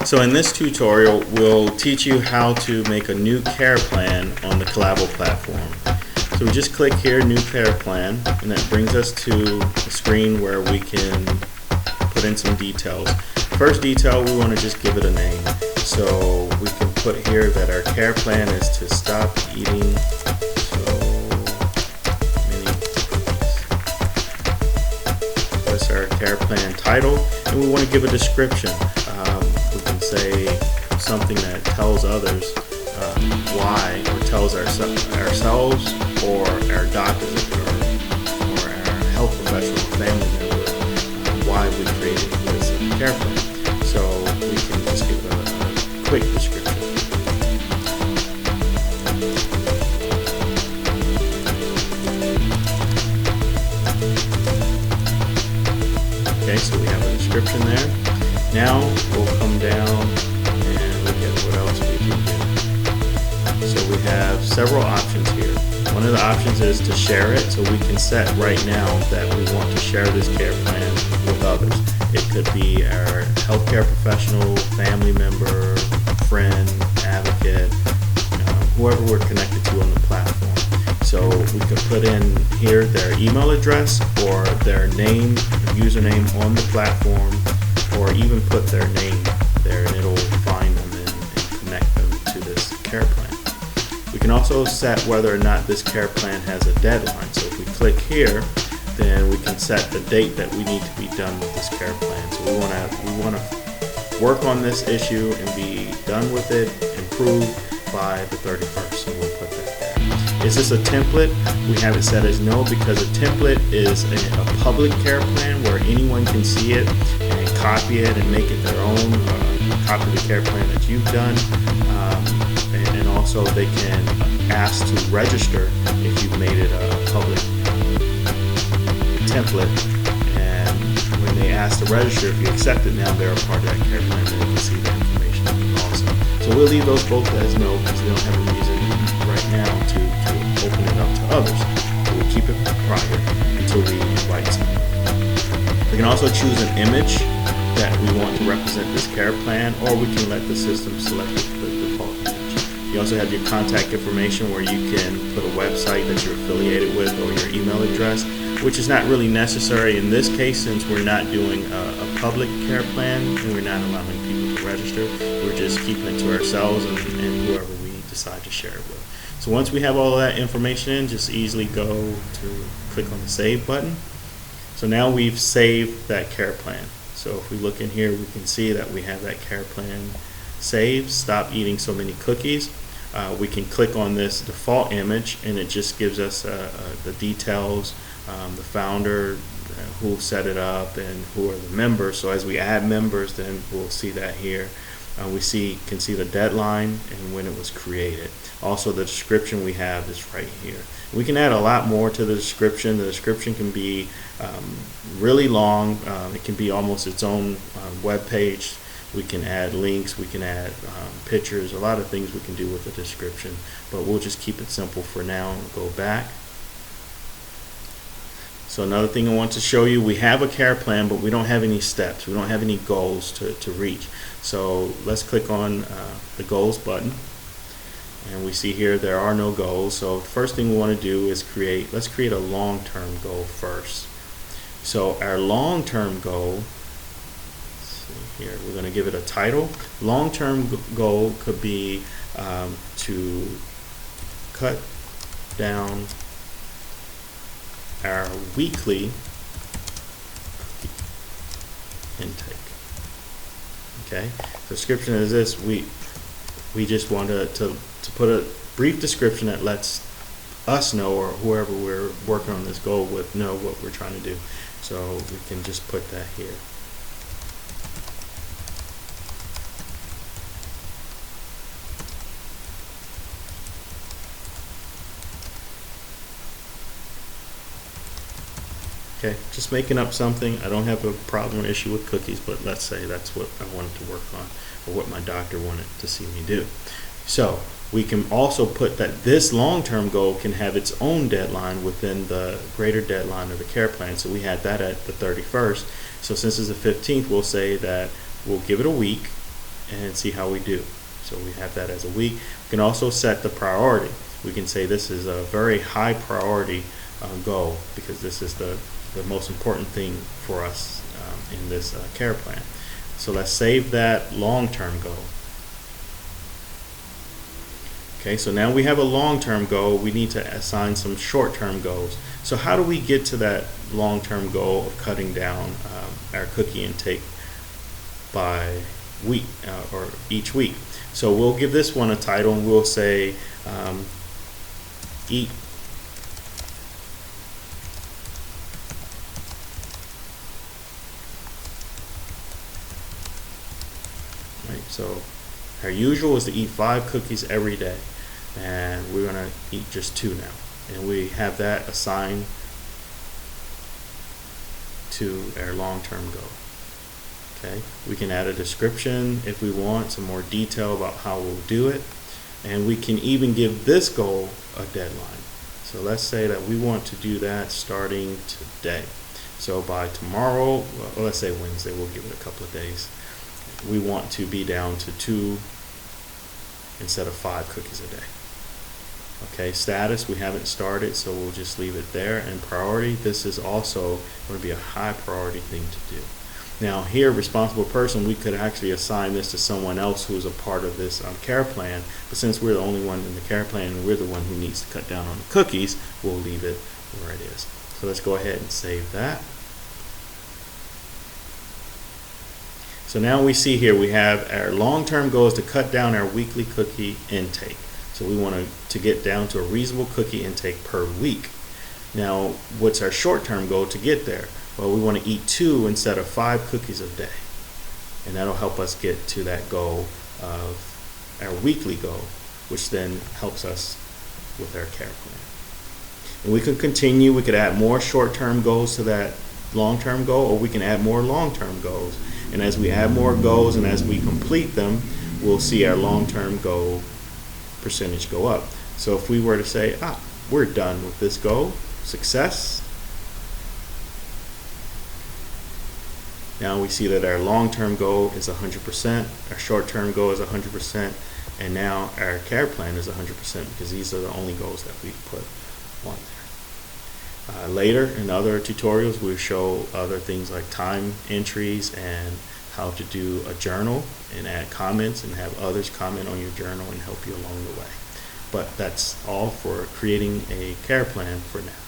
So in this tutorial, we'll teach you how to make a new care plan on the COLLABO platform. So we just click here, New Care Plan, and that brings us to a screen where we can put in some details. First detail, we want to just give it a name. So we can put here that our care plan is to stop eating so many cookies. That's our care plan title, and we want to give a description. We can say something that tells others why, or tells ourselves or our doctors or our health professional or family member why we created this care plan. So we can just give a quick description. Okay, so we have a description there. Now we'll come down and look at what else we can do. So we have several options here. One of the options is to share it, so we can set right now that we want to share this care plan with others. It could be our healthcare professional, family member, friend, advocate, whoever we're connected to on the platform. So we could put in here their email address or their name, username on the platform, or even put their name there and it'll find them and connect them to this care plan. We can also set whether or not this care plan has a deadline. So if we click here, then we can set the date that we need to be done with this care plan. So we want to work on this issue and be done with it, improved by the 31st. So we'll put that there. Is this a template? We have it set as no, because a template is a public care plan where anyone can see it and copy it and make it their own, copy the care plan that you've done, and also they can ask to register if you've made it a public template, and when they ask to register, if you accept it now, they're a part of that care plan and they can see that information also. So we'll leave those both as no because we don't have a reason right now to open it up to others. So we'll keep it private until we invite someone. We can also choose an image that we want to represent this care plan, or we can let the system select the default image. You also have your contact information where you can put a website that you're affiliated with or your email address, which is not really necessary in this case since we're not doing a public care plan and we're not allowing people to register. We're just keeping it to ourselves and whoever we decide to share it with. So once we have all of that information in, just easily go to click on the Save button. So now we've saved that care plan. So if we look in here, we can see that we have that care plan saved. Stop eating so many cookies. We can click on this default image and it just gives us the details, the founder, who set it up, and who are the members. So as we add members, then we'll see that here. We can see the deadline and when it was created. Also, the description we have is right here. We can add a lot more to the description. The description can be really long. It can be almost its own web page. We can add links, we can add pictures, a lot of things we can do with the description, but we'll just keep it simple for now and go back. So another thing I want to show you, we have a care plan, but we don't have any steps. We don't have any goals to reach. So let's click on the goals button. And we see here there are no goals. So the first thing we want to do is let's create a long-term goal first. So our long-term goal, here, we're going to give it a title. Long-term goal could be to cut down our weekly intake. Okay, the description is this. We just want to put a brief description that lets us know, or whoever we're working on this goal with, know what we're trying to do. So we can just put that here. Okay, just making up something. I don't have a problem or issue with cookies, but let's say that's what I wanted to work on, or what my doctor wanted to see me do. So we can also put that this long-term goal can have its own deadline within the greater deadline of the care plan. So we had that at the 31st. So since it's the 15th, we'll say that we'll give it a week, and see how we do. So we have that as a week. We can also set the priority. We can say this is a very high priority goal because this is the most important thing for us in this care plan. So let's save that long-term goal. Okay, so now we have a long-term goal. We need to assign some short-term goals. So how do we get to that long-term goal of cutting down our cookie intake by week or each week? So we'll give this one a title and we'll say eat right. So our usual is to eat 5 cookies every day, and we're going to eat just 2 now, and we have that assigned to our long-term goal. Okay, we can add a description if we want, some more detail about how we'll do it, and we can even give this goal a deadline. So let's say that we want to do that starting today. So by tomorrow, well, let's say Wednesday, we'll give it a couple of days. We want to be down to 2 instead of 5 cookies a day. Okay, status, we haven't started, so we'll just leave it there. And priority, this is also going to be a high priority thing to do. Now here, responsible person, we could actually assign this to someone else who's a part of this care plan, but since we're the only one in the care plan and we're the one who needs to cut down on the cookies, we'll leave it where it is. So let's go ahead and save that. So now we see here we have our long-term goal is to cut down our weekly cookie intake. So we want to get down to a reasonable cookie intake per week. Now, what's our short-term goal to get there? Well, we want to eat 2 instead of 5 cookies a day. And that'll help us get to that goal of our weekly goal, which then helps us with our care plan. And we could continue, we could add more short-term goals to that long-term goal, or we can add more long-term goals. And as we add more goals and as we complete them, we'll see our long-term goal percentage go up. So if we were to say, we're done with this goal, success. Now we see that our long-term goal is 100%, our short-term goal is 100%, and now our care plan is 100% because these are the only goals that we put on there. Later in other tutorials, we'll show other things like time entries and how to do a journal and add comments and have others comment on your journal and help you along the way. But that's all for creating a care plan for now.